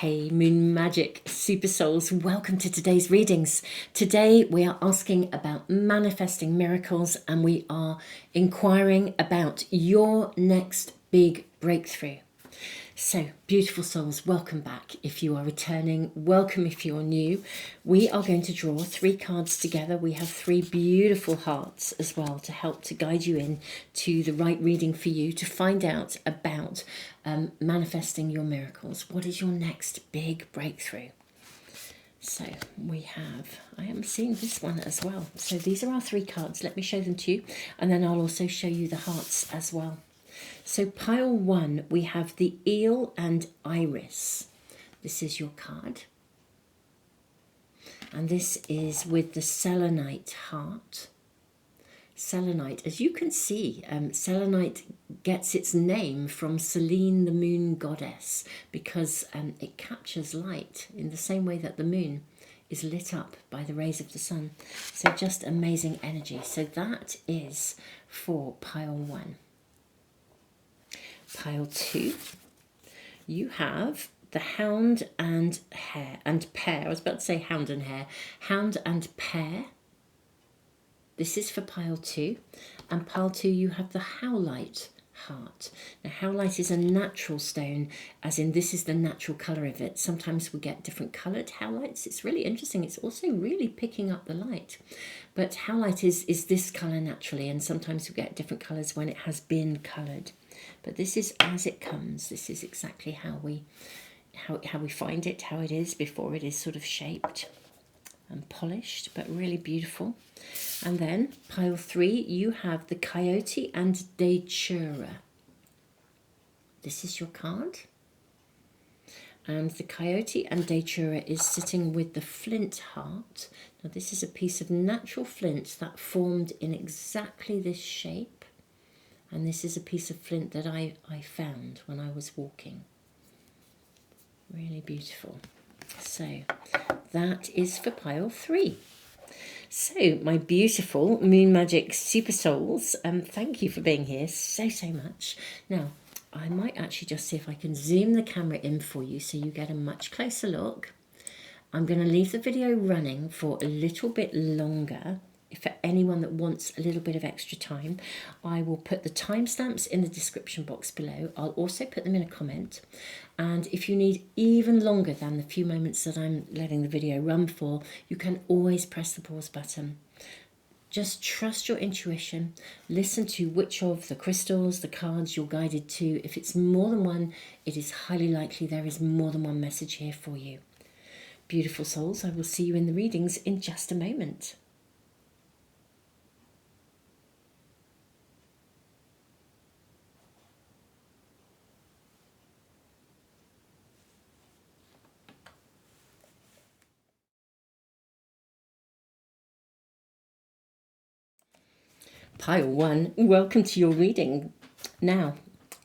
Hey Moon Magic Super Souls, welcome to today's readings. Today we are asking about manifesting miracles and we are inquiring about your next big breakthrough. So, beautiful souls, welcome back. If you are returning, welcome if you're new. We are going to draw 3 cards together. We have 3 beautiful hearts as well to help to guide you in to the right reading for you to find out about manifesting your miracles. What is your next big breakthrough? So I am seeing this one as well. So these are our 3 cards. Let me show them to you and then I'll also show you the hearts as well. So pile 1, we have the eel and iris. This is your card. And this is with the selenite heart. Selenite, as you can see, selenite gets its name from Selene, the moon goddess, because it captures light in the same way that the moon is lit up by the rays of the sun. So just amazing energy. So that is for pile 1. Pile 2, you have the hound and hare and pear. I was about to say hound and hare. Hound and pear. This is for pile 2. And pile 2, you have the howlite heart. Now, howlite is a natural stone, as in this is the natural colour of it. Sometimes we get different coloured howlites. It's really interesting. It's also really picking up the light. But howlite is this colour naturally, and sometimes we get different colours when it has been coloured. But this is as it comes. This is exactly how we find it, how it is before it is sort of shaped and polished, but really beautiful. And then pile 3, you have the coyote and datura. This is your card. And the coyote and datura is sitting with the flint heart. Now this is a piece of natural flint that formed in exactly this shape. And this is a piece of flint that I found when I was walking. Really beautiful. So that is for pile 3. So my beautiful Moon Magic Super Souls, thank you for being here so much. Now, I might actually just see if I can zoom the camera in for you so you get a much closer look. I'm going to leave the video running for a little bit longer. For anyone that wants a little bit of extra time, I will put the timestamps in the description box below. I'll also put them in a comment. And if you need even longer than the few moments that I'm letting the video run for, you can always press the pause button. Just trust your intuition. Listen to which of the crystals, the cards you're guided to. If it's more than one, it is highly likely there is more than one message here for you. Beautiful souls, I will see you in the readings in just a moment. Pile 1, welcome to your reading. Now,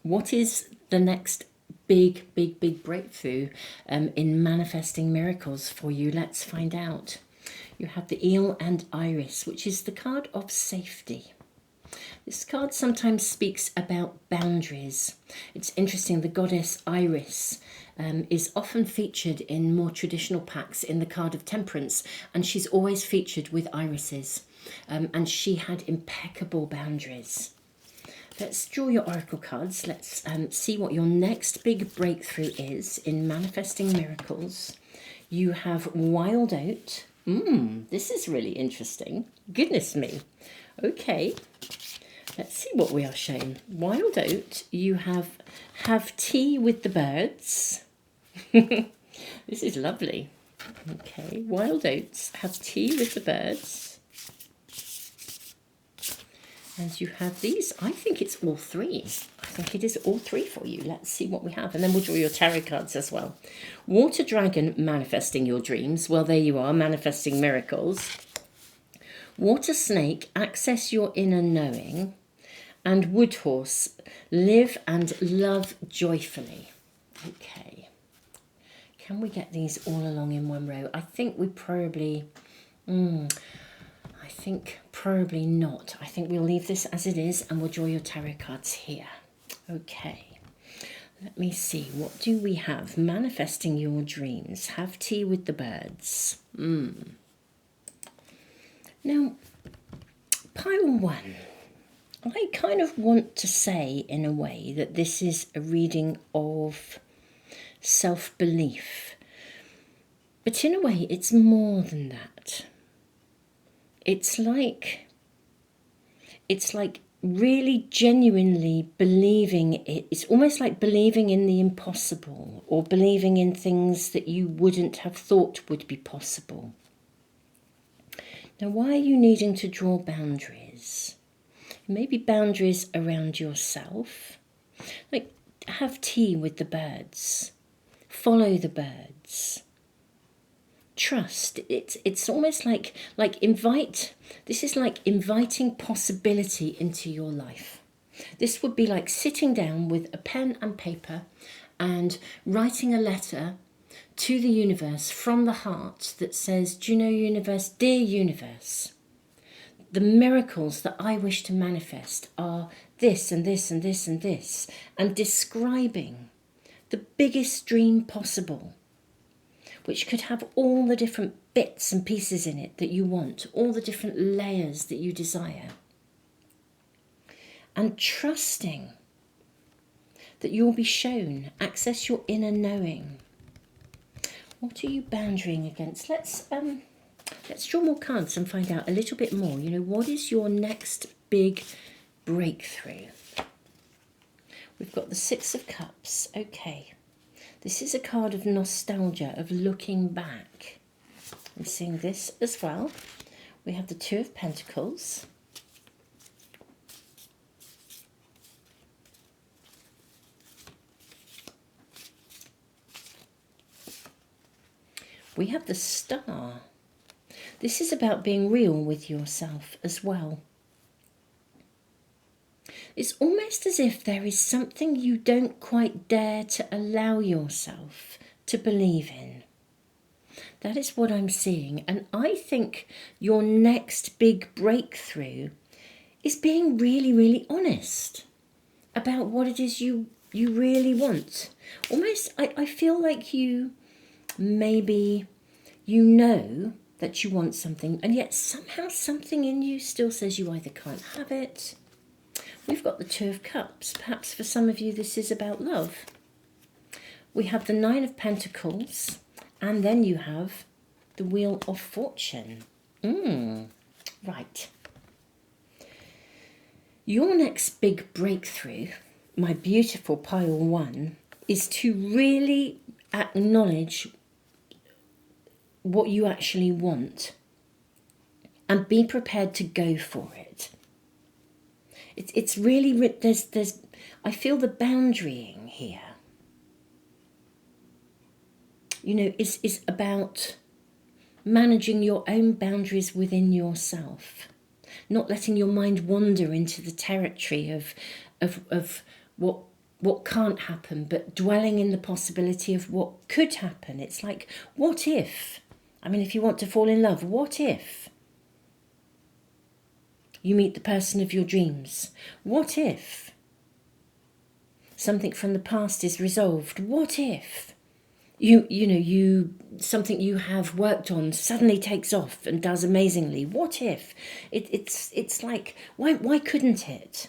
what is the next big breakthrough in manifesting miracles for you? Let's find out. You have the eel and iris, which is the card of safety. This card sometimes speaks about boundaries. It's interesting, the goddess Iris is often featured in more traditional packs in the card of temperance, and she's always featured with irises. And she had impeccable boundaries. Let's draw your oracle cards. Let's see what your next big breakthrough is in manifesting miracles. You have wild oat. This is really interesting. Goodness me. Okay. Let's see what we are shown. Wild oat, you have tea with the birds. This is lovely. Okay, wild oats, have tea with the birds. And you have these. I think it's all 3. I think it is all 3 for you. Let's see what we have. And then we'll draw your tarot cards as well. Water dragon, manifesting your dreams. Well, there you are, manifesting miracles. Water snake, access your inner knowing. And wood horse, live and love joyfully. Okay. Can we get these all along in one row? I think we probably... I think probably not. I think we'll leave this as it is and we'll draw your tarot cards here. Okay. Let me see, what do we have? Manifesting your dreams. Have tea with the birds. Now, pile one. I kind of want to say, in a way, that this is a reading of self-belief. But in a way, it's more than that. It's like really genuinely believing it. It's almost like believing in the impossible, or believing in things that you wouldn't have thought would be possible. Now, why are you needing to draw boundaries? Maybe boundaries around yourself. Like, have tea with the birds. Follow the birds. Trust. It's almost like invite. This is like inviting possibility into your life. This would be like sitting down with a pen and paper and writing a letter to the universe from the heart that says, do you know, universe, dear universe, the miracles that I wish to manifest are this and this and this and this, and describing the biggest dream possible, which could have all the different bits and pieces in it that you want, all the different layers that you desire. And trusting that you'll be shown, access your inner knowing. What are you boundarying against? Let's draw more cards and find out a little bit more. You know, what is your next big breakthrough? We've got the Six of Cups. Okay. This is a card of nostalgia, of looking back. I'm seeing this as well. We have the Two of Pentacles. We have the Star. This is about being real with yourself as well. It's almost as if there is something you don't quite dare to allow yourself to believe in. That is what I'm seeing. And I think your next big breakthrough is being really, really honest about what it is you really want. Almost, I feel like you maybe, you know that you want something, and yet somehow something in you still says you either can't have it. We've got the Two of Cups. Perhaps for some of you this is about love. We have the Nine of Pentacles, and then you have the Wheel of Fortune. Right. Your next big breakthrough, my beautiful pile one, is to really acknowledge what you actually want and be prepared to go for it. It's really, there's I feel the boundarying here, you know, is about managing your own boundaries within yourself, not letting your mind wander into the territory of what can't happen, but dwelling in the possibility of what could happen. It's like, what if? I mean, if you want to fall in love, what if you meet the person of your dreams? What if something from the past is resolved? What if something you have worked on suddenly takes off and does amazingly? What if? It's like, why couldn't it?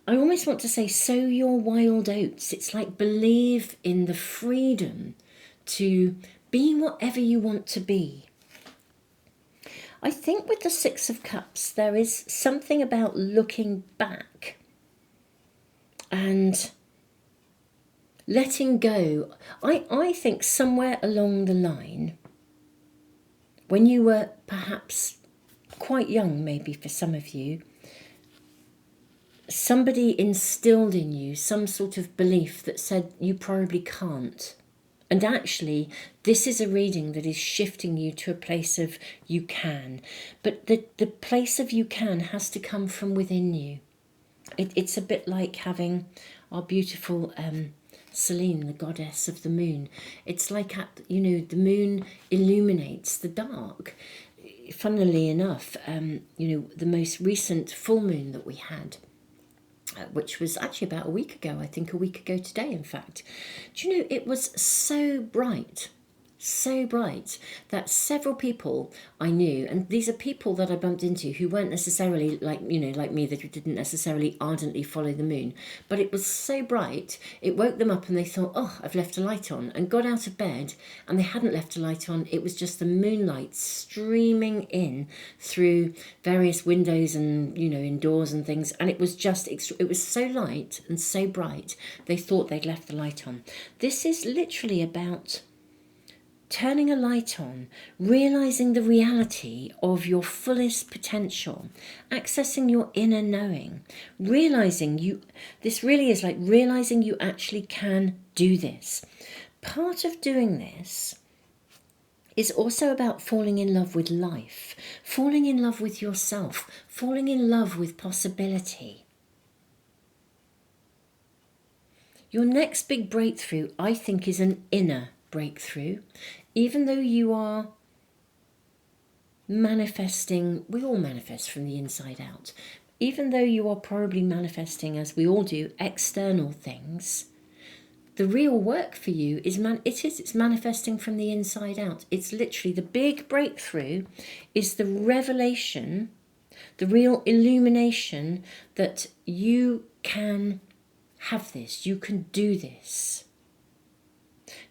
I almost want to say, sow your wild oats. It's like, believe in the freedom to be whatever you want to be. I think with the Six of Cups, there is something about looking back and letting go. I think somewhere along the line, when you were perhaps quite young, maybe for some of you, somebody instilled in you some sort of belief that said you probably can't. And actually, this is a reading that is shifting you to a place of you can. But the place of you can has to come from within you. It's a bit like having our beautiful Selene, the goddess of the moon. It's like, the moon illuminates the dark. Funnily enough, the most recent full moon that we had which was actually about a week ago, I think a week ago today, in fact. Do you know, it was so bright that several people I knew, and these are people that I bumped into who weren't necessarily like, you know, like me, that didn't necessarily ardently follow the moon, but it was so bright, it woke them up and they thought, oh, I've left a light on, and got out of bed, and they hadn't left a light on. It was just the moonlight streaming in through various windows and, you know, indoors and things, and it was just, it was so light and so bright, they thought they'd left the light on. This is literally about turning a light on, realizing the reality of your fullest potential, accessing your inner knowing, realizing this really is like realizing you actually can do this. Part of doing this is also about falling in love with life, falling in love with yourself, falling in love with possibility. Your next big breakthrough, I think, is an inner breakthrough. Even though you are manifesting, we all manifest from the inside out. Even though you are probably manifesting, as we all do, external things, the real work for you is it's manifesting from the inside out. It's literally the big breakthrough is the revelation, the real illumination that you can have this, you can do this.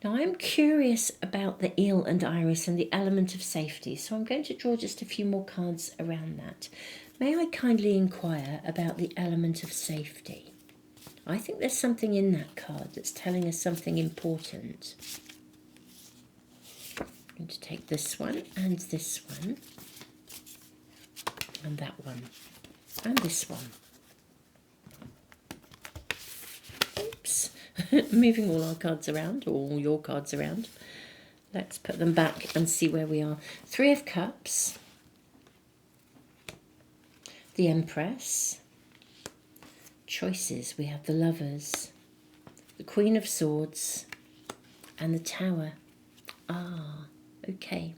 Now, I'm curious about the eel and iris and the element of safety, so I'm going to draw just a few more cards around that. May I kindly inquire about the element of safety? I think there's something in that card that's telling us something important. I'm going to take this one, and this one, and that one, and this one. Oops. Moving all our cards around, or all your cards around. Let's put them back and see where we are. 3 of Cups, the Empress, choices. We have the Lovers, the Queen of Swords, and the Tower. Okay.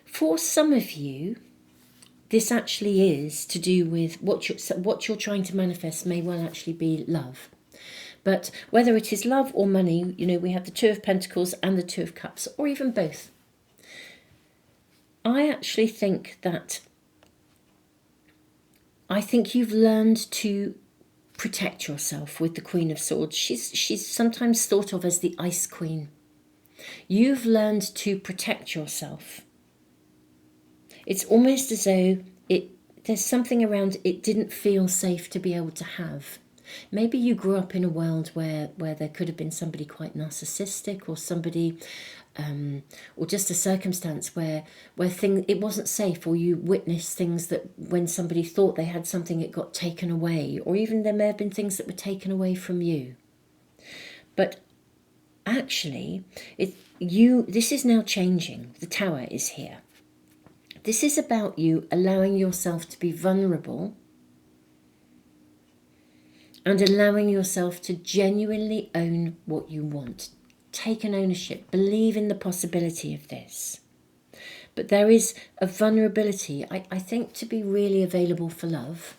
For some of you, this actually is to do with what you're trying to manifest may well actually be love. But whether it is love or money, you know, we have the 2 of Pentacles and the 2 of Cups, or even both. I actually think that, you've learned to protect yourself with the Queen of Swords. She's sometimes thought of as the Ice Queen. You've learned to protect yourself. It's almost as though there's something around it didn't feel safe to be able to have. Maybe you grew up in a world where there could have been somebody quite narcissistic, or somebody, or just a circumstance where it wasn't safe, or you witnessed things that when somebody thought they had something, it got taken away, or even there may have been things that were taken away from you. But actually, this is now changing. The Tower is here. This is about you allowing yourself to be vulnerable and allowing yourself to genuinely own what you want. Take an ownership. Believe in the possibility of this. But there is a vulnerability, I think, to be really available for love.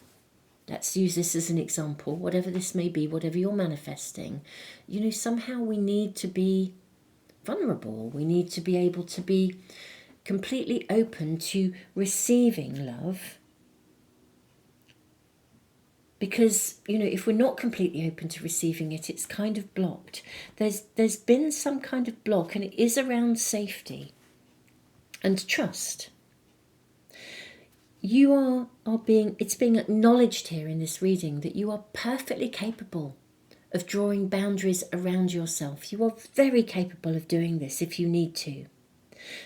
Let's use this as an example. Whatever this may be, whatever you're manifesting, you know, somehow we need to be vulnerable. We need to be able to be completely open to receiving love. Because, you know, if we're not completely open to receiving it, it's kind of blocked. There's been some kind of block, and it is around safety and trust. It's being acknowledged here in this reading that you are perfectly capable of drawing boundaries around yourself. You are very capable of doing this if you need to.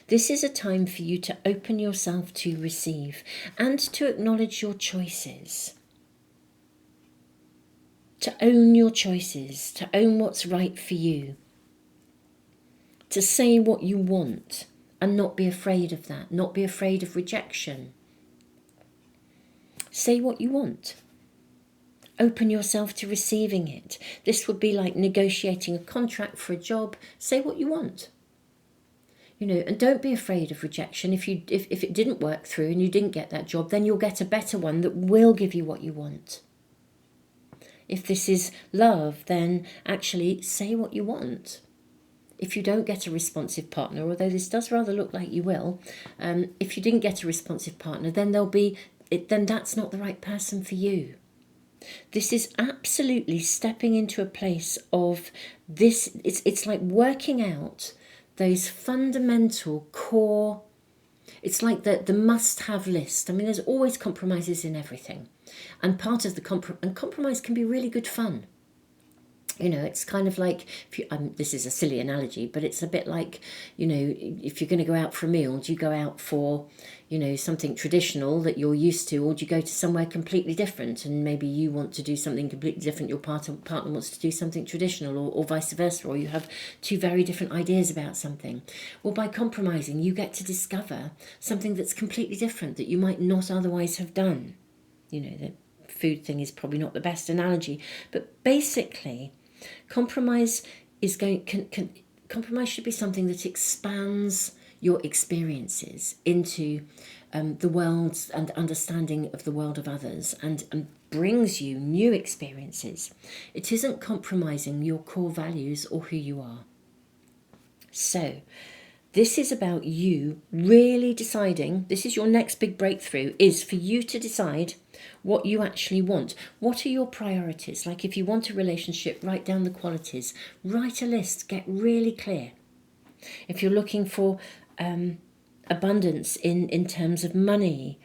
This is a time for you to open yourself to receive and to acknowledge your choices. To own your choices, to own what's right for you. To say what you want and not be afraid of that, not be afraid of rejection. Say what you want. Open yourself to receiving it. This would be like negotiating a contract for a job. Say what you want. You know, and don't be afraid of rejection. If it didn't work through and you didn't get that job, then you'll get a better one that will give you what you want. If this is love, then actually say what you want. If you don't get a responsive partner, although this does rather look like you will, if you didn't get a responsive partner, then then that's not the right person for you. This is absolutely stepping into a place of this. It's like working out those fundamental core. It's like the must-have list. I mean, there's always compromises in everything, and part of the compromise can be really good fun. You know, it's kind of like, if you, this is a silly analogy, but it's a bit like, you know, if you're going to go out for a meal, do you go out for, you know, something traditional that you're used to, or do you go to somewhere completely different, and maybe you want to do something completely different, your partner wants to do something traditional, or vice versa, or you have two very different ideas about something. Well, by compromising, you get to discover something that's completely different that you might not otherwise have done. You know, the food thing is probably not the best analogy, but basically, compromise compromise should be something that expands your experiences into the world and understanding of the world of others, and brings you new experiences. It isn't compromising your core values or who you are. So this is about you really deciding, this is your next big breakthrough, is for you to decide what you actually want. What are your priorities? Like, if you want a relationship, write down the qualities. Write a list. Get really clear. If you're looking for abundance in terms of money,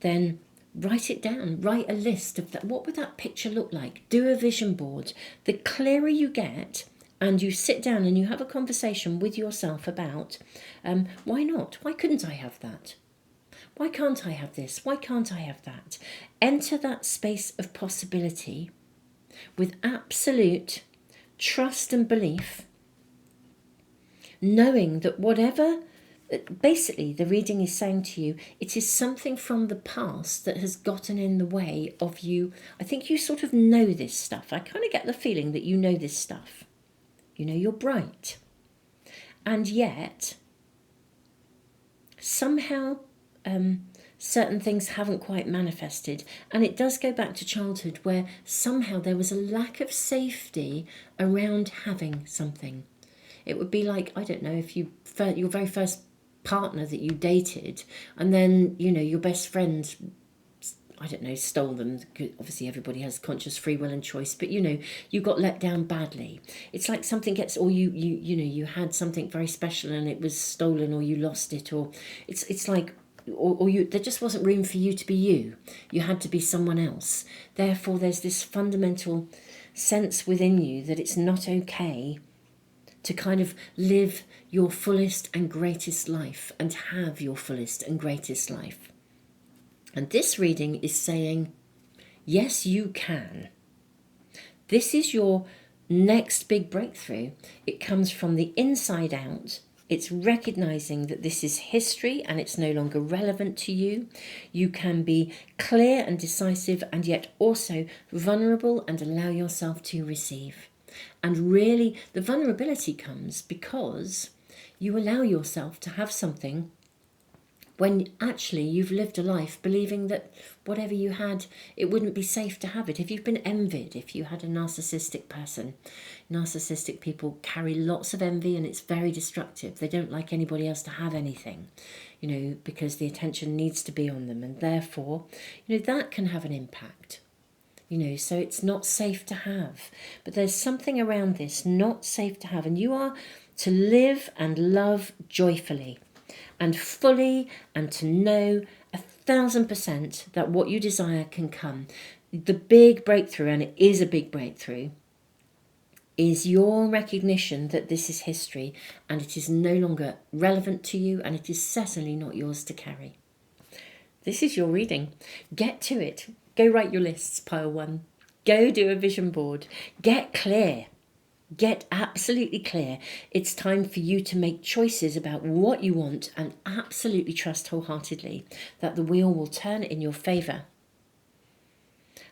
then write it down. Write a list of that. What would that picture look like? Do a vision board. The clearer you get, and you sit down and you have a conversation with yourself about, why not? Why couldn't I have that? Why can't I have this? Why can't I have that? Enter that space of possibility with absolute trust and belief, knowing that whatever, basically the reading is saying to you, it is something from the past that has gotten in the way of you. I think you sort of know this stuff. I kind of get the feeling that you know this stuff. You know, you're bright. And yet, somehow, certain things haven't quite manifested, and it does go back to childhood, where somehow there was a lack of safety around having something. It would be like, I don't know, if your very first partner that you dated, and then, you know, your best friend, I don't know, stole them. Obviously everybody has conscious free will and choice, but you know, you got let down badly. It's like something gets, or you had something very special and it was stolen, or you lost it, or it's like, or you, there just wasn't room for you to be you. You had to be someone else. Therefore, there's this fundamental sense within you that it's not okay to kind of live your fullest and greatest life and have your fullest and greatest life. And this reading is saying, yes, you can. This is your next big breakthrough. It comes from the inside out. It's recognizing that this is history and it's no longer relevant to you. You can be clear and decisive, and yet also vulnerable, and allow yourself to receive. And really, the vulnerability comes because you allow yourself to have something when actually you've lived a life believing that whatever you had, it wouldn't be safe to have it. If you've been envied, if you had a narcissistic person, narcissistic people carry lots of envy, and it's very destructive. They don't like anybody else to have anything, you know, because the attention needs to be on them, and therefore, you know, that can have an impact. You know, so it's not safe to have. But there's something around this, not safe to have, and you are to live and love joyfully and fully, and to know 1,000% that what you desire can come. The big breakthrough, and it is a big breakthrough, is your recognition that this is history and it is no longer relevant to you, and it is certainly not yours to carry. This is your reading. Get to it. Go write your lists, pile one. Go do a vision board. Get clear. Get absolutely clear. It's time for you to make choices about what you want, and absolutely trust wholeheartedly that the wheel will turn in your favour.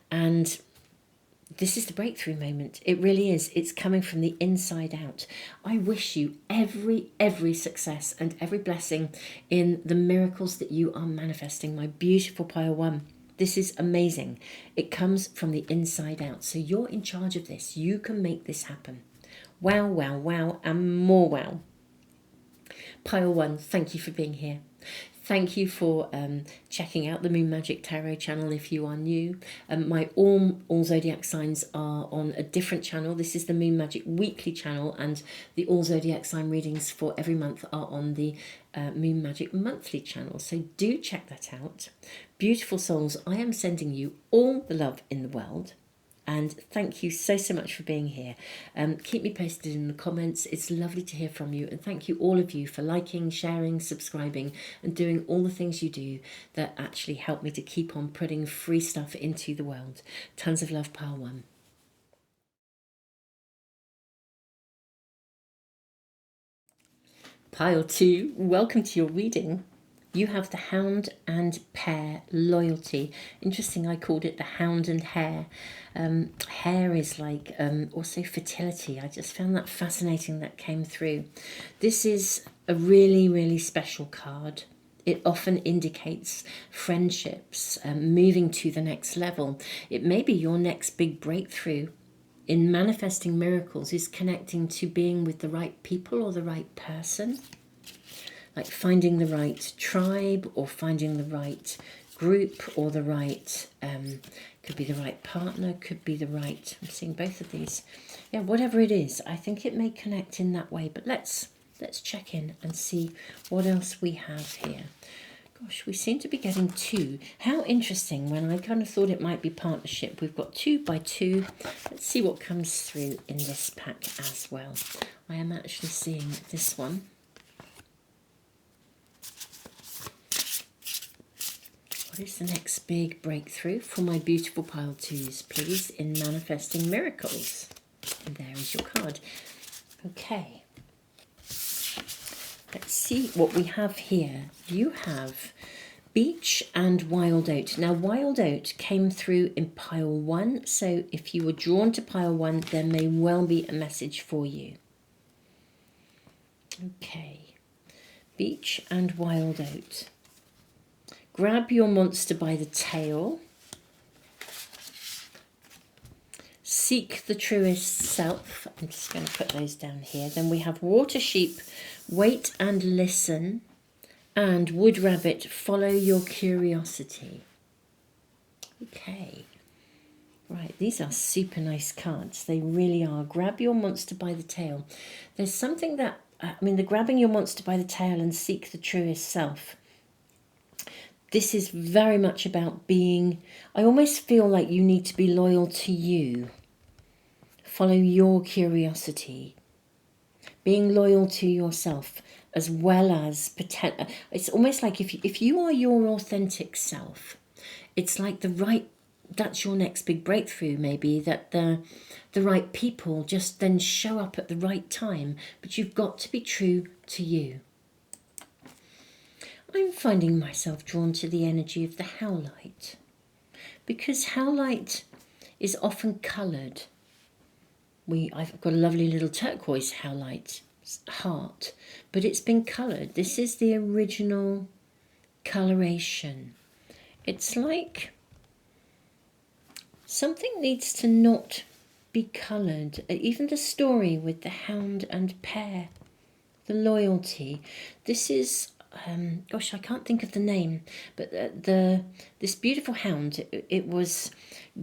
And this is the breakthrough moment. It really is. It's coming from the inside out. I wish you every success and every blessing in the miracles that you are manifesting, my beautiful pile one. This is amazing. It comes from the inside out. So you're in charge of this. You can make this happen. Wow, wow, wow, and more wow. Pile 1, thank you for being here. Thank you for checking out the Moon Magic Tarot channel if you are new. My all zodiac signs are on a different channel. This is the Moon Magic weekly channel, and the all zodiac sign readings for every month are on the Moon Magic monthly channel. So do check that out. Beautiful souls, I am sending you all the love in the world. And thank you so much for being here. Keep me posted in the comments. It's lovely to hear from you. And thank you, all of you, for liking, sharing, subscribing, and doing all the things you do that actually help me to keep on putting free stuff into the world. Tons of love, Pile 1. Pile 2, welcome to your reading. You have the Hound and Pair, loyalty. Interesting, I called it the Hound and Hare. Hare is like also fertility. I just found that fascinating, that came through. This is a really, really special card. It often indicates friendships, moving to the next level. It may be your next big breakthrough in manifesting miracles is connecting to being with the right people or the right person. Like finding the right tribe or finding the right group or the right, could be the right partner, could be the right, I'm seeing both of these. Yeah, whatever it is, I think it may connect in that way. But let's check in and see what else we have here. Gosh, we seem to be getting 2. How interesting, when I kind of thought it might be partnership. We've got 2 by 2. Let's see what comes through in this pack as well. I am actually seeing this one. What is the next big breakthrough for my beautiful Pile 2s, please, in manifesting miracles? And there is your card. Okay. Let's see what we have here. You have Beech and Wild Oat. Now, Wild Oat came through in Pile 1, so if you were drawn to Pile 1, there may well be a message for you. Okay. Beech and Wild Oat. Grab your monster by the tail. Seek the truest self. I'm just going to put those down here. Then we have Water Sheep, wait and listen. And Wood Rabbit, follow your curiosity. Okay. Right, these are super nice cards. They really are. Grab your monster by the tail. There's something that, the grabbing your monster by the tail and seek the truest self. This is very much about being, I almost feel like you need to be loyal to you. Follow your curiosity. Being loyal to yourself, as well as it's almost like if you are your authentic self, it's like that's your next big breakthrough, maybe, that the right people just then show up at the right time, but you've got to be true to you. I'm finding myself drawn to the energy of the howlite, because howlite is often coloured. I've got a lovely little turquoise howlite heart, but it's been coloured. This is the original coloration. It's like something needs to not be coloured. Even the story with the Hound and Pair, the loyalty. This is, gosh, I can't think of the name, but this beautiful hound, it was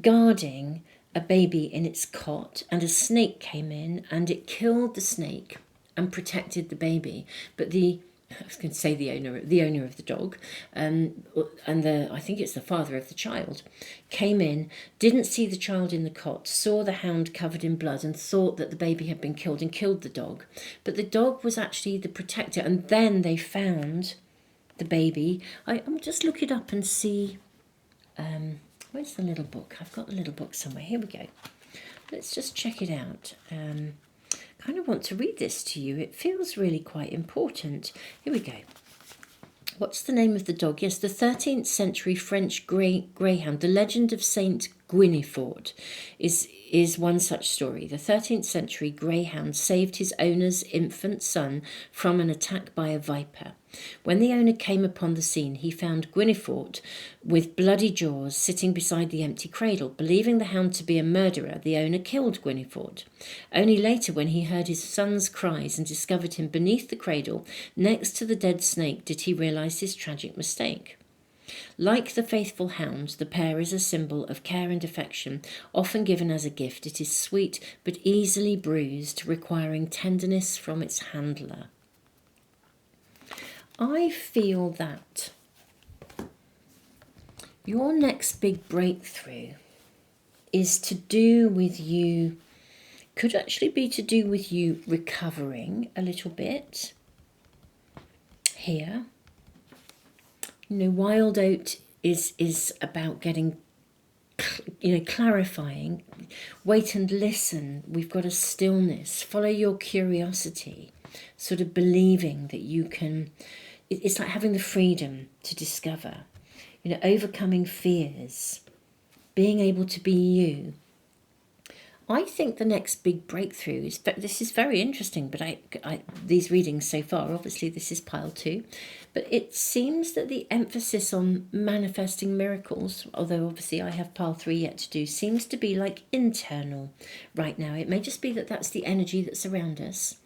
guarding a baby in its cot, and a snake came in and it killed the snake and protected the baby. But I was going to say the owner of the dog, and I think it's the father of the child, came in, didn't see the child in the cot, saw the hound covered in blood, and thought that the baby had been killed and killed the dog. But the dog was actually the protector, and then they found the baby. I'll just look it up and see. Where's the little book? I've got the little book somewhere. Here we go. Let's just check it out. Kind of want to read this to you. It feels really quite important. Here we go. What's the name of the dog? Yes, the 13th century French greyhound. The legend of Saint Guinefort is is one such story. The 13th century greyhound saved his owner's infant son from an attack by a viper. When the owner came upon the scene, he found Gwynefort with bloody jaws sitting beside the empty cradle. Believing the hound to be a murderer, the owner killed Gwynefort. Only later, when he heard his son's cries and discovered him beneath the cradle next to the dead snake, did he realise his tragic mistake. Like the faithful hound, the pear is a symbol of care and affection, often given as a gift. It is sweet but easily bruised, requiring tenderness from its handler. I feel that your next big breakthrough is to do with you, could actually be to do with you recovering a little bit here. Wild oat is about getting, clarifying. Wait and listen. We've got a stillness. Follow your curiosity, sort of believing that you can. It's like having the freedom to discover, overcoming fears, being able to be you. I think the next big breakthrough is, this is very interesting, but these readings so far, obviously this is pile 2, but it seems that the emphasis on manifesting miracles, although obviously I have pile 3 yet to do, seems to be like internal right now. It may just be that that's the energy that's around us.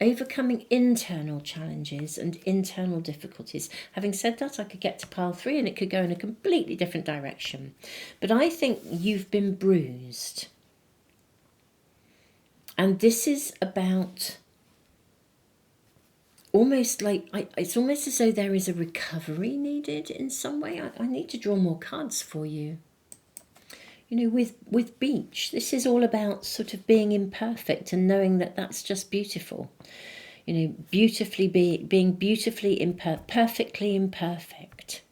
Overcoming internal challenges and internal difficulties. Having said that, I could get to pile 3 and it could go in a completely different direction. But I think you've been bruised. And this is about almost like, it's almost as though there is a recovery needed in some way. I need to draw more cards for you. With beach, this is all about sort of being imperfect and knowing that that's just beautiful. Beautifully being beautifully perfectly imperfect.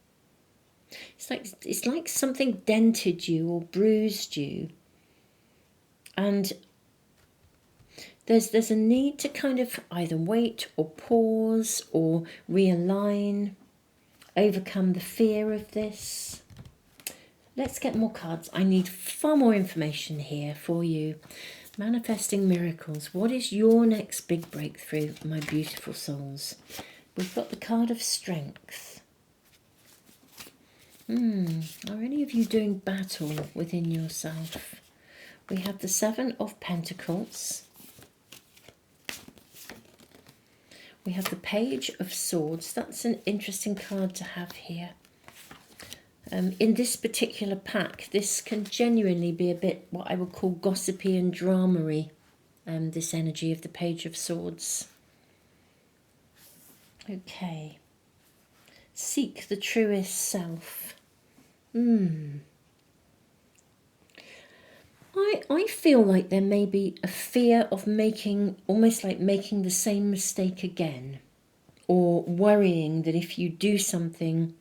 It's like something dented you or bruised you. And there's a need to kind of either wait or pause or realign, overcome the fear of this. Let's get more cards. I need far more information here for you. Manifesting miracles. What is your next big breakthrough, my beautiful souls? We've got the card of strength. Are any of you doing battle within yourself? We have the 7 of Pentacles. We have the Page of Swords. That's an interesting card to have here. In this particular pack, this can genuinely be a bit what I would call gossipy and dramery, this energy of the Page of Swords. Okay. Seek the truest self. I feel like there may be a fear of almost like making the same mistake again, or worrying that if you do something,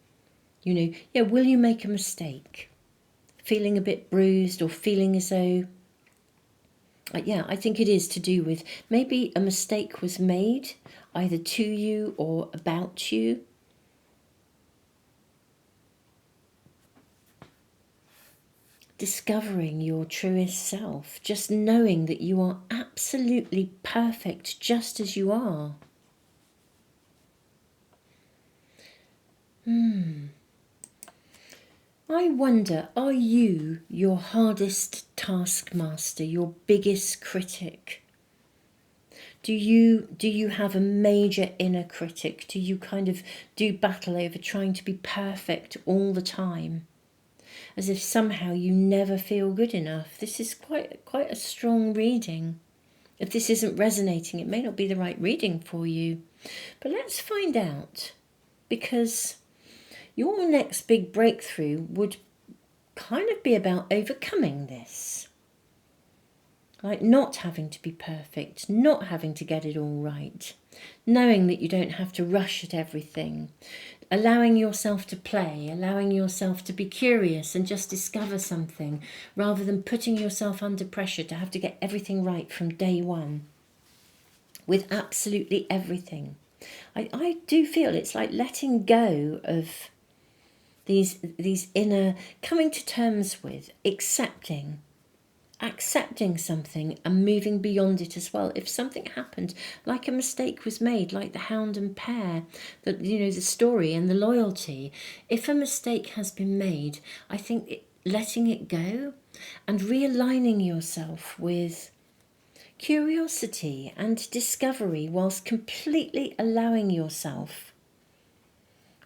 will you make a mistake? Feeling a bit bruised or feeling as though, I think it is to do with maybe a mistake was made either to you or about you. Discovering your truest self, just knowing that you are absolutely perfect just as you are. I wonder, are you your hardest taskmaster, your biggest critic? Do you have a major inner critic? Do you kind of do battle over trying to be perfect all the time? As if somehow you never feel good enough. This is quite a strong reading. If this isn't resonating, it may not be the right reading for you. But let's find out, because your next big breakthrough would kind of be about overcoming this. Like not having to be perfect, not having to get it all right, knowing that you don't have to rush at everything, allowing yourself to play, allowing yourself to be curious and just discover something, rather than putting yourself under pressure to have to get everything right from day one, with absolutely everything. I do feel it's like letting go of these inner, coming to terms with, accepting accepting something and moving beyond it as well. If something happened, like a mistake was made, like the hound and pear, the story and the loyalty, if a mistake has been made, I think letting it go and realigning yourself with curiosity and discovery, whilst completely allowing yourself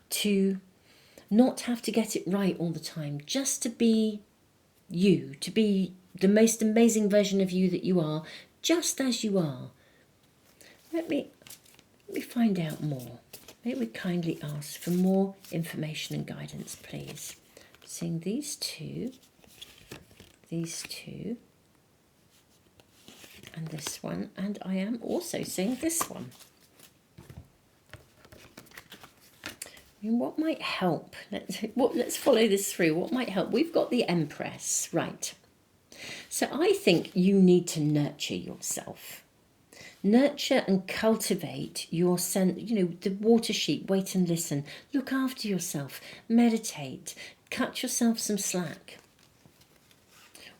to not have to get it right all the time, just to be you, to be the most amazing version of you that you are, just as you are. Let me find out more. May we kindly ask for more information and guidance, please. I'm seeing these two, and this one, and I am also seeing this one. What might help? Let's follow this through. What might help? We've got the Empress, right? So I think you need to nurture yourself. Nurture and cultivate your sense, the water sheep, wait and listen. Look after yourself, meditate, cut yourself some slack.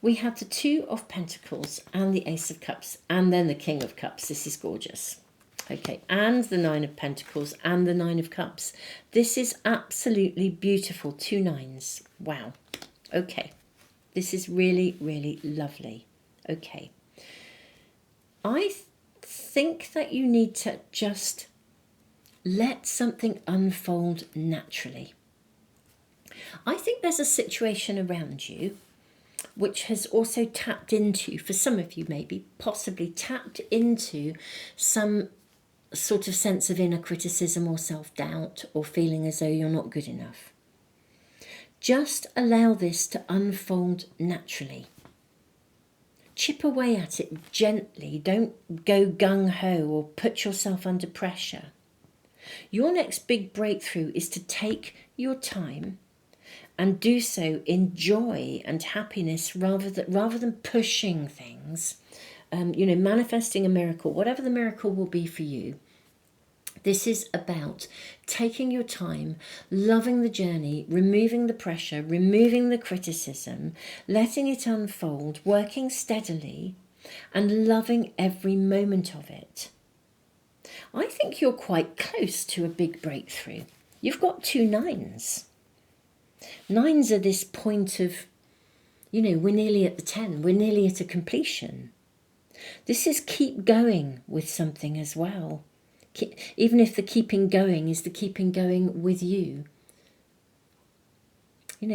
We have the Two of Pentacles and the Ace of Cups, and then the King of Cups. This is gorgeous. Okay, and the Nine of Pentacles and the Nine of Cups. This is absolutely beautiful. 2 nines. Wow. Okay, this is really, really lovely. Okay. I think that you need to just let something unfold naturally. I think there's a situation around you which has also tapped into, for some of you maybe, possibly tapped into some sort of sense of inner criticism or self-doubt, or feeling as though you're not good enough. Just allow this to unfold naturally. Chip away at it gently. Don't go gung-ho or put yourself under pressure. Your next big breakthrough is to take your time and do so in joy and happiness rather than pushing things. Manifesting a miracle, whatever the miracle will be for you. This is about taking your time, loving the journey, removing the pressure, removing the criticism, letting it unfold, working steadily, and loving every moment of it. I think you're quite close to a big breakthrough. You've got 2 nines. Nines are this point of, we're nearly at the 10. We're nearly at a completion. This is keep going with something as well. Even if the keeping going is the keeping going with you.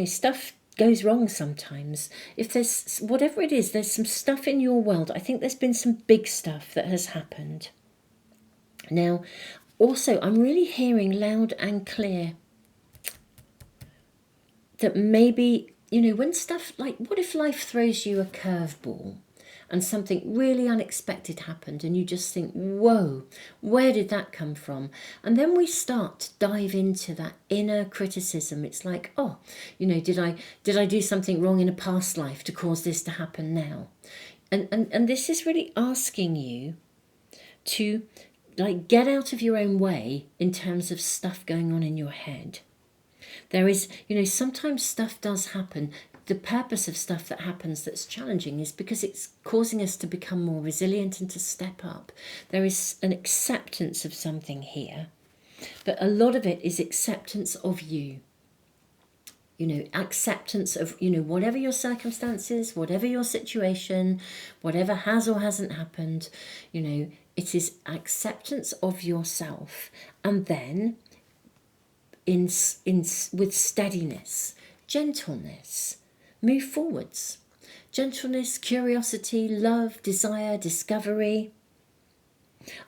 Stuff goes wrong sometimes. If there's, whatever it is, there's some stuff in your world. I think there's been some big stuff that has happened. Now, also, I'm really hearing loud and clear that maybe, when stuff like, what if life throws you a curveball and something really unexpected happened and you just think, whoa, where did that come from? And then we start to dive into that inner criticism. It's like, oh, did I do something wrong in a past life to cause this to happen now? And this is really asking you to get out of your own way in terms of stuff going on in your head. There is, sometimes stuff does happen. The purpose of stuff that happens that's challenging is because it's causing us to become more resilient and to step up. There is an acceptance of something here, but a lot of it is acceptance of you. Acceptance of, whatever your circumstances, whatever your situation, whatever has or hasn't happened, it is acceptance of yourself. And then with steadiness, gentleness, move forwards. Gentleness, curiosity, love, desire, discovery.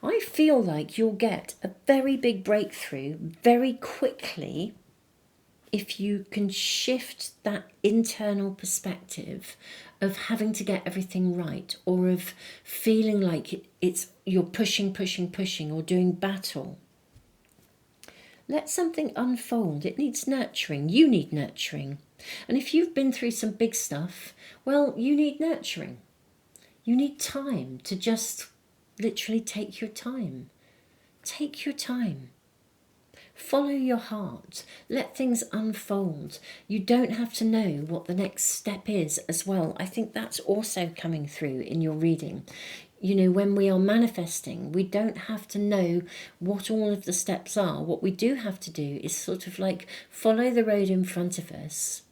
I feel like you'll get a very big breakthrough very quickly if you can shift that internal perspective of having to get everything right, or of feeling like you're pushing or doing battle. Let something unfold. It needs nurturing. You need nurturing. And if you've been through some big stuff, well, you need nurturing. You need time to just literally take your time. Take your time. follow your heart. Let things unfold. You don't have to know what the next step is as well. I think that's also coming through in your reading. You know, when we are manifesting, we don't have to know what all of the steps are. What we do have to do is sort of like follow the road in front of us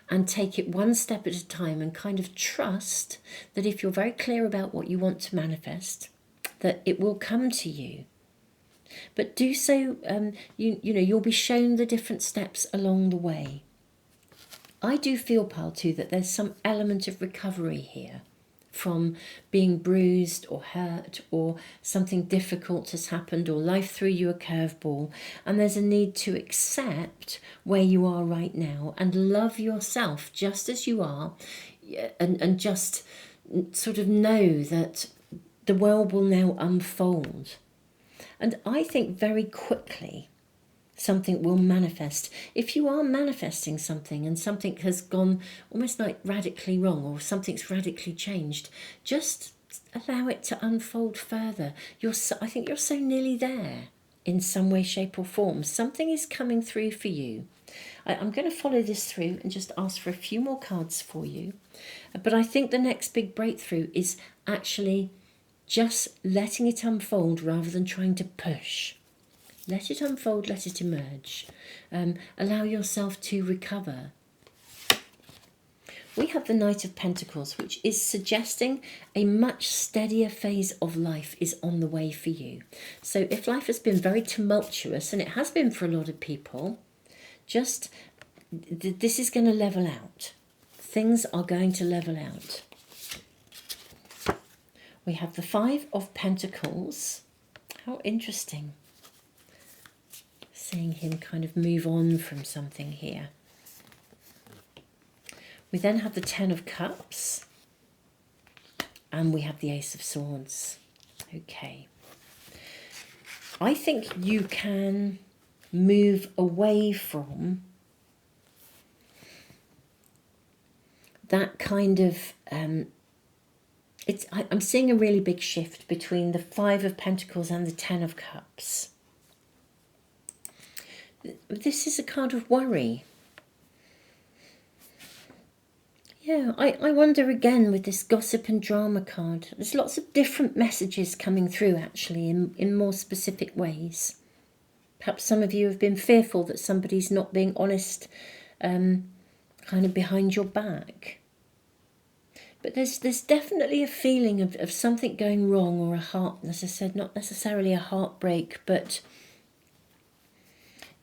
and take it one step at a time, and kind of trust that if you're very clear about what you want to manifest, that it will come to you. But do so, you know, you'll be shown the different steps along the way. I do feel, Pile 2, that there's some element of recovery here from being bruised or hurt, or something difficult has happened, or life threw you a curveball, and there's a need to accept where you are right now and love yourself just as you are, and just sort of know that the world will now unfold. And I think very quickly something will manifest. If you are manifesting something and something has gone almost like radically wrong, or something's radically changed, just allow it to unfold further. I think you're so nearly there in some way, shape or form. Something is coming through for you. I'm going to follow this through and just ask for a few more cards for you. But I think the next big breakthrough is actually just letting it unfold rather than trying to push. Let it unfold, let it emerge. Allow yourself to recover. We have the Knight of Pentacles, which is suggesting a much steadier phase of life is on the way for you. So if life has been very tumultuous, and it has been for a lot of people, just this is going to level out. Things are going to level out. We have the Five of Pentacles. How interesting. Seeing him kind of move on from something here. We then have the Ten of Cups. And we have the Ace of Swords. Okay. I think you can move away from that kind of... I'm seeing a really big shift between the Five of Pentacles and the Ten of Cups. This is a card of worry. Yeah, I wonder again with this Gossip and Drama card. There's lots of different messages coming through actually in more specific ways. Perhaps some of you have been fearful that somebody's not being honest kind of behind your back. But there's definitely a feeling of something going wrong, or a heart, as I said, not necessarily a heartbreak, but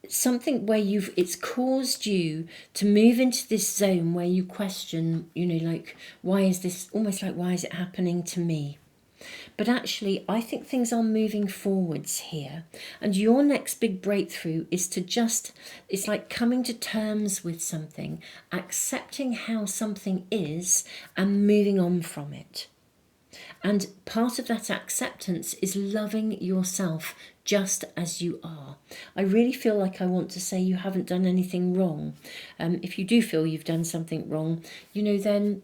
something where it's caused you to move into this zone where you question, you know, like, why is this, almost like, why is it happening to me? But actually, I think things are moving forwards here. And your next big breakthrough is to just, it's like coming to terms with something, accepting how something is and moving on from it. And part of that acceptance is loving yourself just as you are. I really feel like I want to say you haven't done anything wrong. If you do feel you've done something wrong, you know, then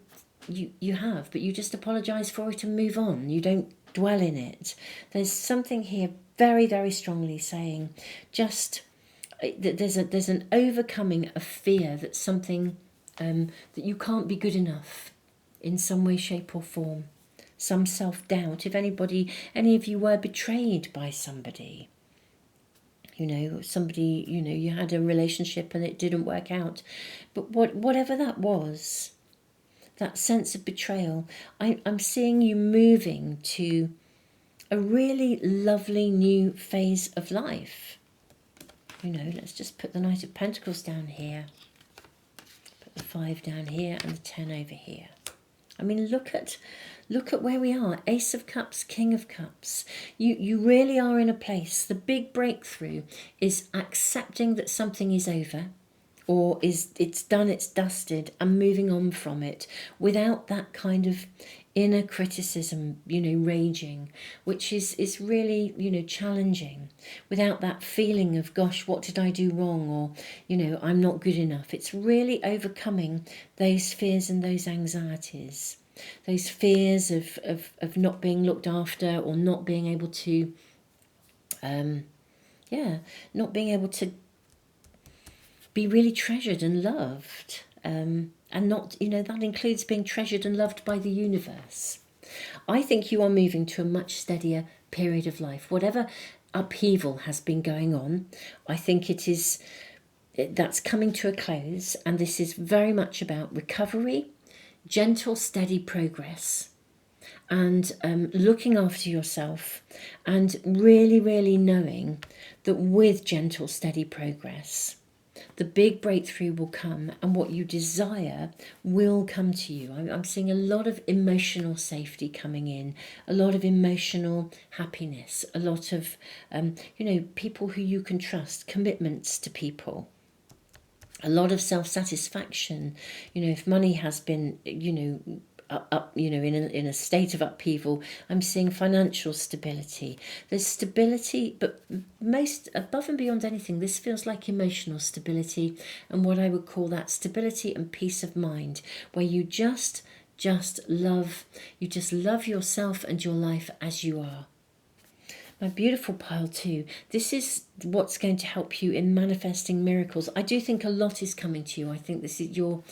you have, but you just apologise for it and move on. You don't dwell in it. There's something here very, very strongly saying just there's an overcoming of fear that something, that you can't be good enough in some way, shape or form. Some self-doubt. If any of you were betrayed by somebody, you know, somebody, you know, you had a relationship and it didn't work out, but whatever that was, that sense of betrayal, I'm seeing you moving to a really lovely new phase of life. You know, let's just put the Knight of Pentacles down here, put the 5 down here and the 10 over here. I mean, look at where we are. Ace of Cups, King of Cups. You really are in a place. The big breakthrough is accepting that something is over, or it's done, it's dusted, and moving on from it without that kind of inner criticism, you know, raging, which is really, you know, challenging, without that feeling of, gosh, what did I do wrong? Or, you know, I'm not good enough. It's really overcoming those fears and those anxieties, those fears of not being looked after, or not being able to Yeah, not being able to be really treasured and loved. And not, that includes being treasured and loved by the universe. I think you are moving to a much steadier period of life. Whatever upheaval has been going on, I think that's coming to a close, and this is very much about recovery, gentle, steady progress, and looking after yourself, and really, really knowing that with gentle, steady progress, the big breakthrough will come, and what you desire will come to you. I'm seeing a lot of emotional safety coming in, a lot of emotional happiness, a lot of, people who you can trust, commitments to people. A lot of self-satisfaction. If money has been, in a state of upheaval, I'm seeing financial stability. There's stability, but most above and beyond anything, this feels like emotional stability, and what I would call that stability and peace of mind, where you just love yourself and your life as you are. My beautiful pile 2, this is what's going to help you in manifesting miracles. I do think a lot is coming to you. I think this is you're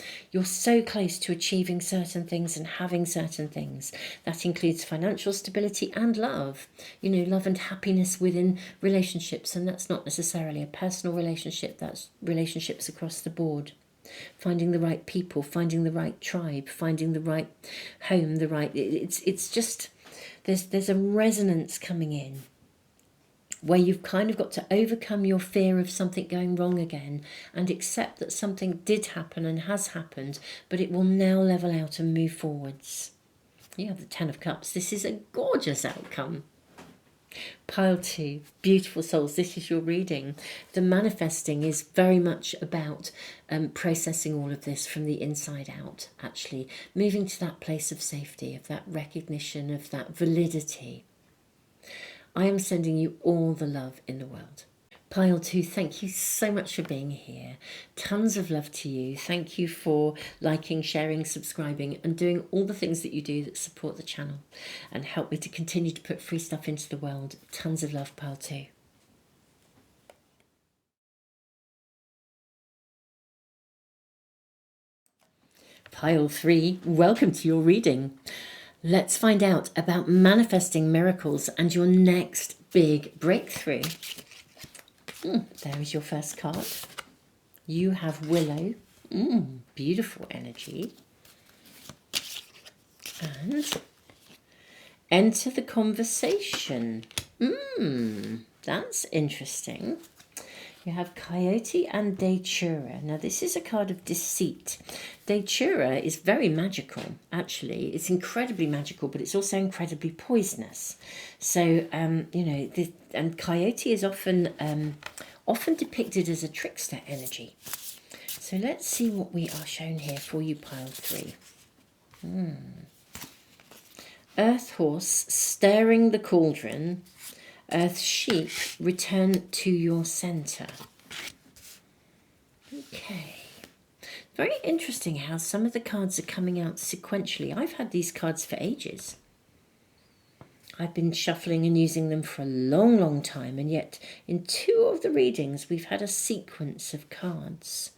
so close to achieving certain things and having certain things. That includes financial stability and love. Love and happiness within relationships, and that's not necessarily a personal relationship, that's relationships across the board. Finding the right people, finding the right tribe, finding the right home, it's just there's a resonance coming in where you've kind of got to overcome your fear of something going wrong again and accept that something did happen and has happened, but it will now level out and move forwards. You have the 10 of Cups. This is a gorgeous outcome. Pile 2, beautiful souls, this is your reading. The manifesting is very much about processing all of this from the inside out, actually moving to that place of safety, of that recognition, of that validity. I am sending you all the love in the world. Pile 2, thank you so much for being here. Tons of love to you. Thank you for liking, sharing, subscribing, and doing all the things that you do that support the channel and help me to continue to put free stuff into the world. Tons of love, Pile 2. Pile 3, welcome to your reading. Let's find out about manifesting miracles and your next big breakthrough. There is your first card. You have Willow. Beautiful energy. And enter the conversation. That's interesting. You have Coyote and Datura. Now, this is a card of deceit. Datura is very magical, actually. It's incredibly magical, but it's also incredibly poisonous. So, and Coyote is often depicted as a trickster energy. So let's see what we are shown here for you, Pile 3. Earth Horse, stirring the cauldron. Earth Sheep, return to your center. Okay. Very interesting how some of the cards are coming out sequentially. I've had these cards for ages. I've been shuffling and using them for a long, long time, and yet in 2 of the readings we've had a sequence of cards.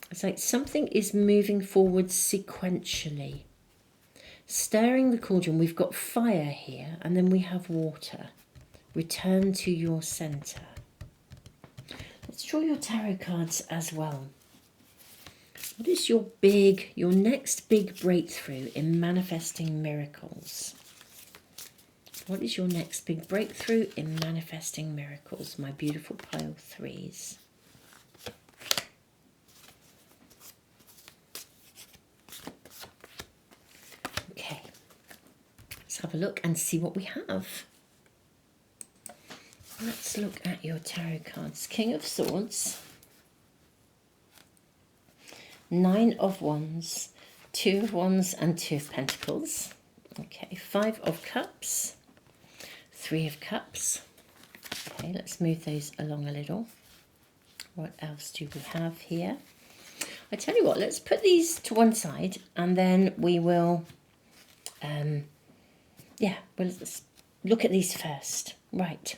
It's like something is moving forward sequentially. Stirring the cauldron, we've got fire here, and then we have water. Return to your center. Let's draw your tarot cards as well. What is your next big breakthrough in manifesting miracles? What is your next big breakthrough in manifesting miracles, my beautiful Pile 3s? Okay, let's have a look and see what we have. Let's look at your tarot cards. King of Swords, 9 of Wands, 2 of Wands and 2 of Pentacles. Okay, 5 of Cups, 3 of Cups. Okay, let's move those along a little. What else do we have here? I tell you what, let's put these to one side and then we will, let's look at these first. Right.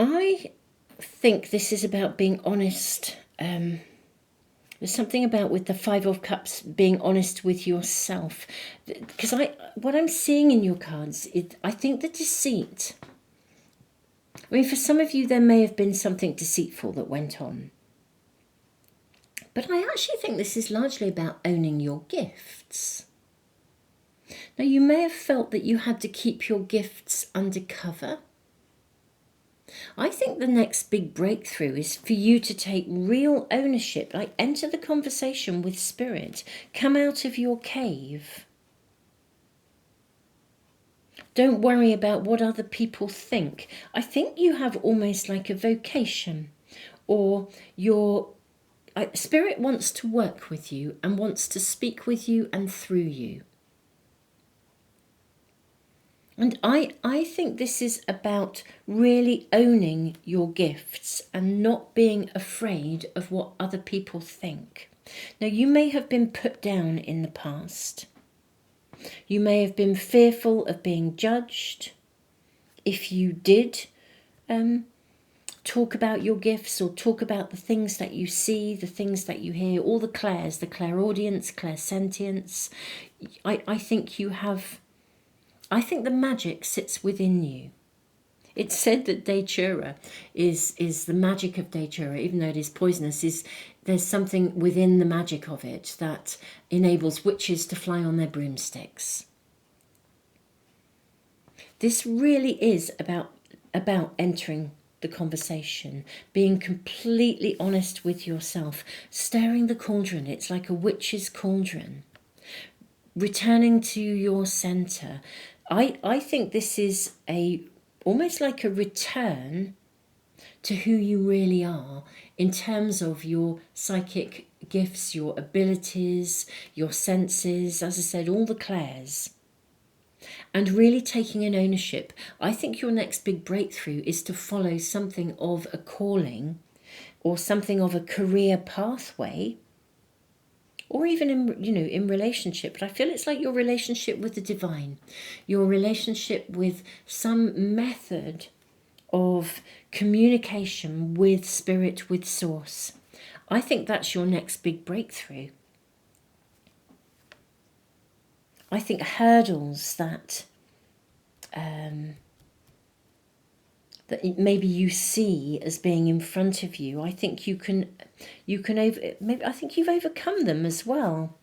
I think this is about being honest. There's something about with the Five of Cups being honest with yourself, because what I'm seeing in your cards, I think the deceit. I mean, for some of you, there may have been something deceitful that went on. But I actually think this is largely about owning your gifts. Now, you may have felt that you had to keep your gifts undercover. I think the next big breakthrough is for you to take real ownership, like enter the conversation with Spirit, come out of your cave. Don't worry about what other people think. I think you have almost like a vocation, or Spirit wants to work with you and wants to speak with you and through you. And I think this is about really owning your gifts and not being afraid of what other people think. Now, you may have been put down in the past. You may have been fearful of being judged. If you did talk about your gifts or talk about the things that you see, the things that you hear, all the clairs, the clairaudience, clairsentience, I think you have... I think the magic sits within you. It's said that Datura is the magic of Datura, even though it is poisonous, there's something within the magic of it that enables witches to fly on their broomsticks. This really is about entering the conversation, being completely honest with yourself, stirring the cauldron. It's like a witch's cauldron. Returning to your centre. I think this is almost like a return to who you really are in terms of your psychic gifts, your abilities, your senses, as I said, all the clairs. And really taking an ownership. I think your next big breakthrough is to follow something of a calling or something of a career pathway, or even in relationship. But I feel it's like your relationship with the divine, your relationship with some method of communication with Spirit, with Source. I think that's your next big breakthrough. I think hurdles that maybe you see as being in front of you, I think you can I think you've overcome them as well.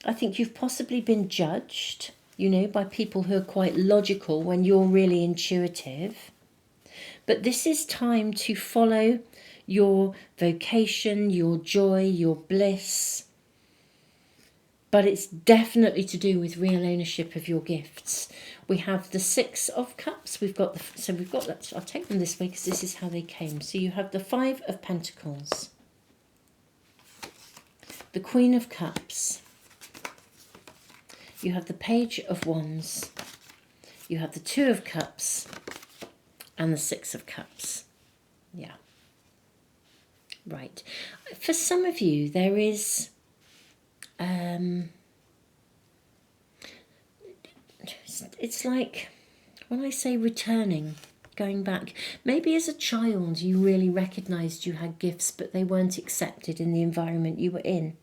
I think you've possibly been judged, by people who are quite logical when you're really intuitive. But this is time to follow your vocation, your joy, your bliss. But it's definitely to do with real ownership of your gifts. We have the Six of Cups. We've got that. I'll take them this way because this is how they came. So you have the Five of Pentacles, the Queen of Cups. You have the Page of Wands. You have the Two of Cups and the Six of Cups. Yeah. Right. For some of you, there is... it's like when I say returning, going back, maybe as a child you really recognised you had gifts but they weren't accepted in the environment you were in.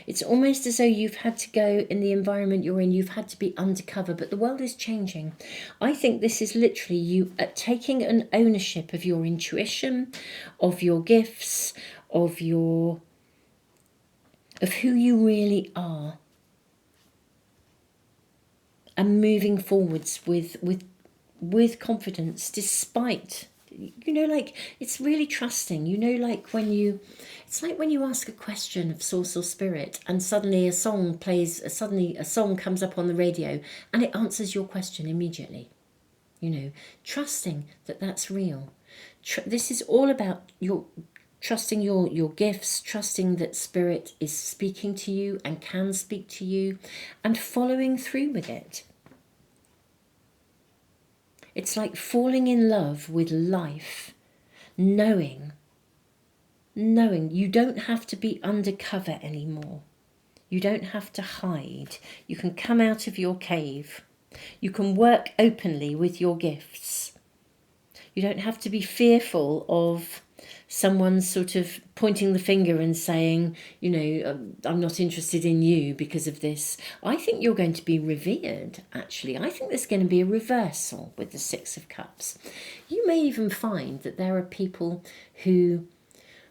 It's almost as though you've had to go in the environment you're in, you've had to be undercover, but the world is changing. I think this is literally you taking an ownership of your intuition, of your gifts, of who you really are, and moving forwards with confidence, despite, like, it's really trusting, it's like when you ask a question of Source or Spirit and suddenly a song comes up on the radio and it answers your question immediately. Trusting that that's real. This is all about trusting your gifts, trusting that Spirit is speaking to you and can speak to you, and following through with it. It's like falling in love with life, knowing you don't have to be undercover anymore. You don't have to hide. You can come out of your cave. You can work openly with your gifts. You don't have to be fearful of someone sort of pointing the finger and saying, I'm not interested in you because of this. I think you're going to be revered, actually. I think there's going to be a reversal with the Six of Cups. You may even find that there are people who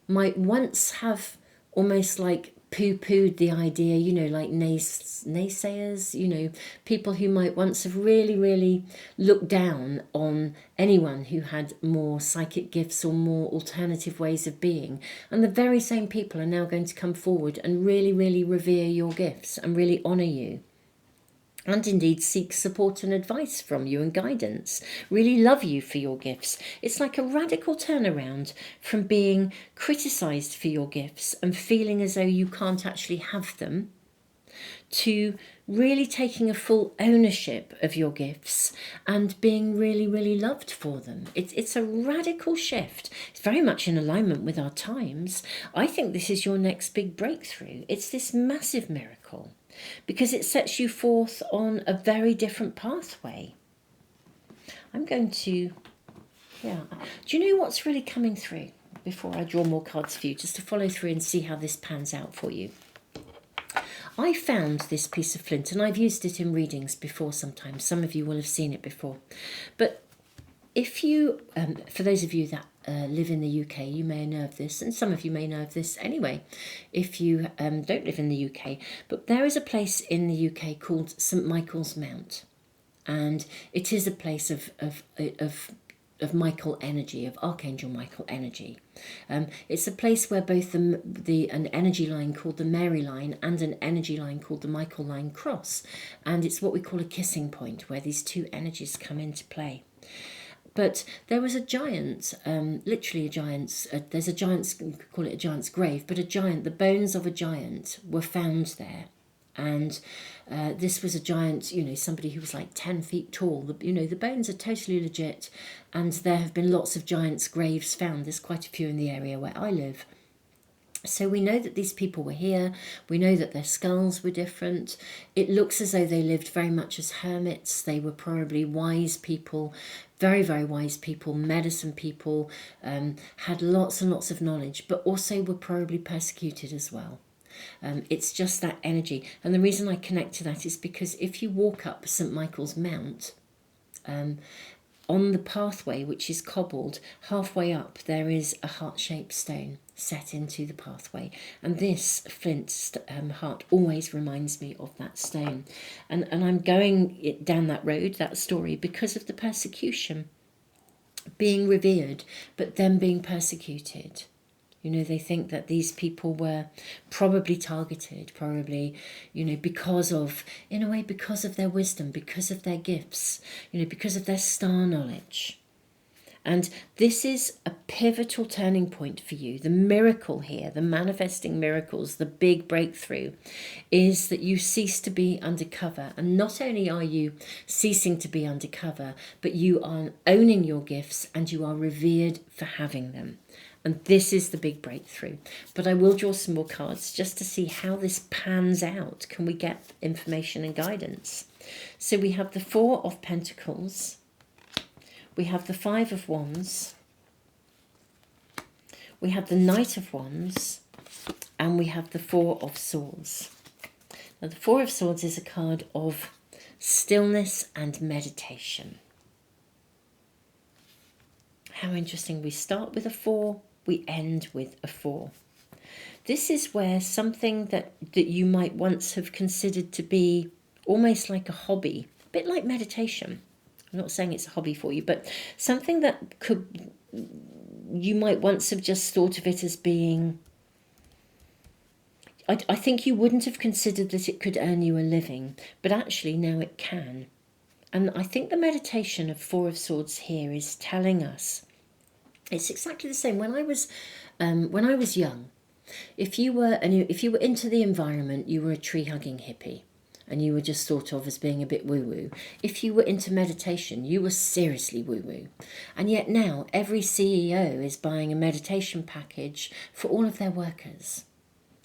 might once have almost like poo-pooed the idea, like naysayers, people who might once have really, really looked down on anyone who had more psychic gifts or more alternative ways of being. And the very same people are now going to come forward and really, really revere your gifts and really honour you. And indeed seek support and advice from you and guidance, really love you for your gifts. It's like a radical turnaround from being criticised for your gifts and feeling as though you can't actually have them, to really taking a full ownership of your gifts and being really, really loved for them. It's a radical shift. It's very much in alignment with our times. I think this is your next big breakthrough. It's this massive miracle, because it sets you forth on a very different pathway. I'm going to, do you know what's really coming through before I draw more cards for you, just to follow through and see how this pans out for you? I found this piece of flint, and I've used it in readings before sometimes. Some of you will have seen it before. But if you, for those of you that live in the UK, you may know of this, and some of you may know of this anyway, if you don't live in the UK. But there is a place in the UK called St Michael's Mount, and it is a place of Michael energy, of Archangel Michael energy. It's a place where both an energy line called the Mary line and an energy line called the Michael line cross, and it's what we call a kissing point, where these two energies come into play. But there was a giant, literally a giant's, there's a giant's, you could call it a giant's grave, but a giant, the bones of a giant were found there. And this was a giant, somebody who was like 10 feet tall. The bones are totally legit. And there have been lots of giants' graves found. There's quite a few in the area where I live. So we know that these people were here. We know that their skulls were different. It looks as though they lived very much as hermits. They were probably wise people, very, very wise people, medicine people, had lots and lots of knowledge, but also were probably persecuted as well. It's just that energy. And the reason I connect to that is because if you walk up St Michael's Mount, on the pathway, which is cobbled, halfway up there is a heart-shaped stone set into the pathway, and this flint heart always reminds me of that stone. And I'm going down that road, that story, because of the persecution, being revered but then being persecuted. They think that these people were probably targeted, because of, in a way, because of their wisdom, because of their gifts, because of their star knowledge. And this is a pivotal turning point for you. The miracle here, the manifesting miracles, the big breakthrough, is that you cease to be undercover. And not only are you ceasing to be undercover, but you are owning your gifts and you are revered for having them. And this is the big breakthrough. But I will draw some more cards just to see how this pans out. Can we get information and guidance? So we have the Four of Pentacles. We have the Five of Wands. We have the Knight of Wands. And we have the Four of Swords. Now the Four of Swords is a card of stillness and meditation. How interesting. We start with a 4. We end with a 4. This is where something that you might once have considered to be almost like a hobby, a bit like meditation. I'm not saying it's a hobby for you, but something that you might once have just thought of it as being, I think you wouldn't have considered that it could earn you a living, but actually now it can. And I think the meditation of Four of Swords here is telling us it's exactly the same. When I was young, if you were into the environment, you were a tree-hugging hippie, and you were just thought of as being a bit woo-woo. If you were into meditation, you were seriously woo-woo. And yet now, every CEO is buying a meditation package for all of their workers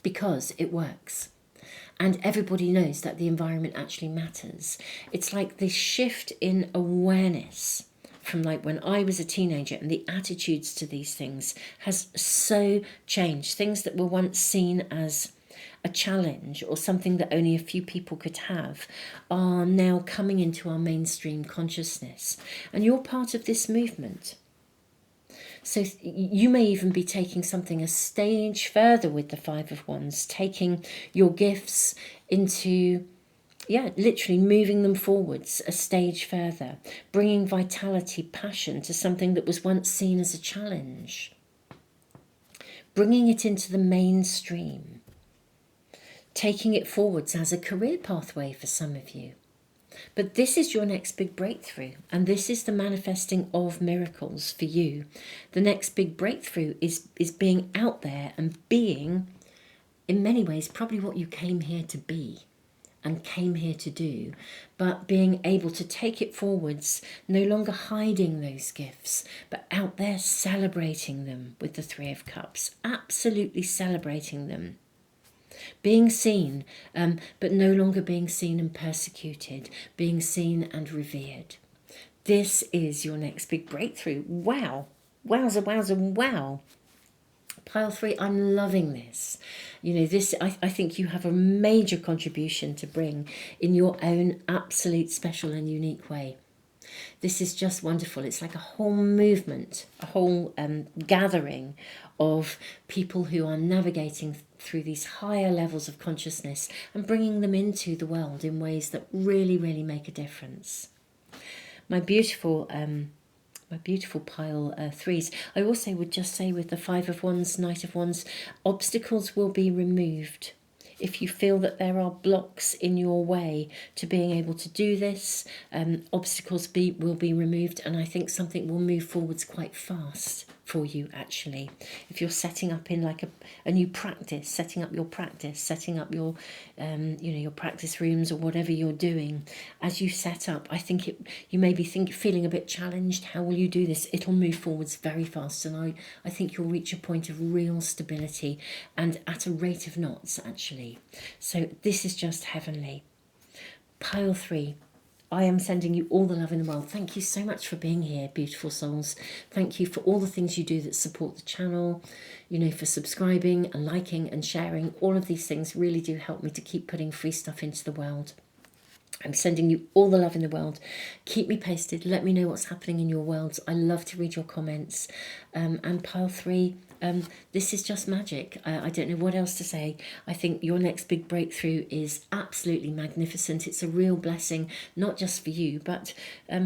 because it works. And everybody knows that the environment actually matters. It's like this shift in awareness from like when I was a teenager, and the attitudes to these things has so changed. Things that were once seen as a challenge or something that only a few people could have are now coming into our mainstream consciousness. And you're part of this movement. So you may even be taking something a stage further with the Five of Wands, taking your gifts into, literally moving them forwards a stage further, bringing vitality, passion to something that was once seen as a challenge, bringing it into the mainstream, taking it forwards as a career pathway for some of you. But this is your next big breakthrough, and this is the manifesting of miracles for you. The next big breakthrough is being out there and being, in many ways, probably what you came here to be and came here to do, but being able to take it forwards, no longer hiding those gifts, but out there celebrating them with the Three of Cups, absolutely celebrating them. Being seen, but no longer being seen and persecuted, being seen and revered. This is your next big breakthrough. Wow. Wowza, wowza, wow. Pile 3, I'm loving this. You know, this, I think you have a major contribution to bring in your own absolute special and unique way. This is just wonderful. It's like a whole movement, a whole gathering of people who are navigating through these higher levels of consciousness and bringing them into the world in ways that really, really make a difference. My beautiful pile 3s. I also would just say with the Five of Wands, Knight of Wands, obstacles will be removed. If you feel that there are blocks in your way to being able to do this, obstacles will be removed, and I think something will move forwards quite fast for you, actually. If you're setting up in like a new practice, setting up your practice, setting up your your practice rooms or whatever you're doing, as you set up, I think you may be feeling a bit challenged. How will you do this? It'll move forwards very fast, and I think you'll reach a point of real stability and at a rate of knots, actually. So this is just heavenly. Pile 3. I am sending you all the love in the world. Thank you so much for being here, beautiful souls. Thank you for all the things you do that support the channel, for subscribing and liking and sharing. All of these things really do help me to keep putting free stuff into the world. I'm sending you all the love in the world. Keep me posted. Let me know what's happening in your worlds. I love to read your comments. And Pile 3, this is just magic. I don't know what else to say. I think your next big breakthrough is absolutely magnificent. It's a real blessing, not just for you, but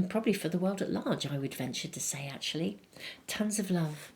probably for the world at large, I would venture to say, actually. Tons of love.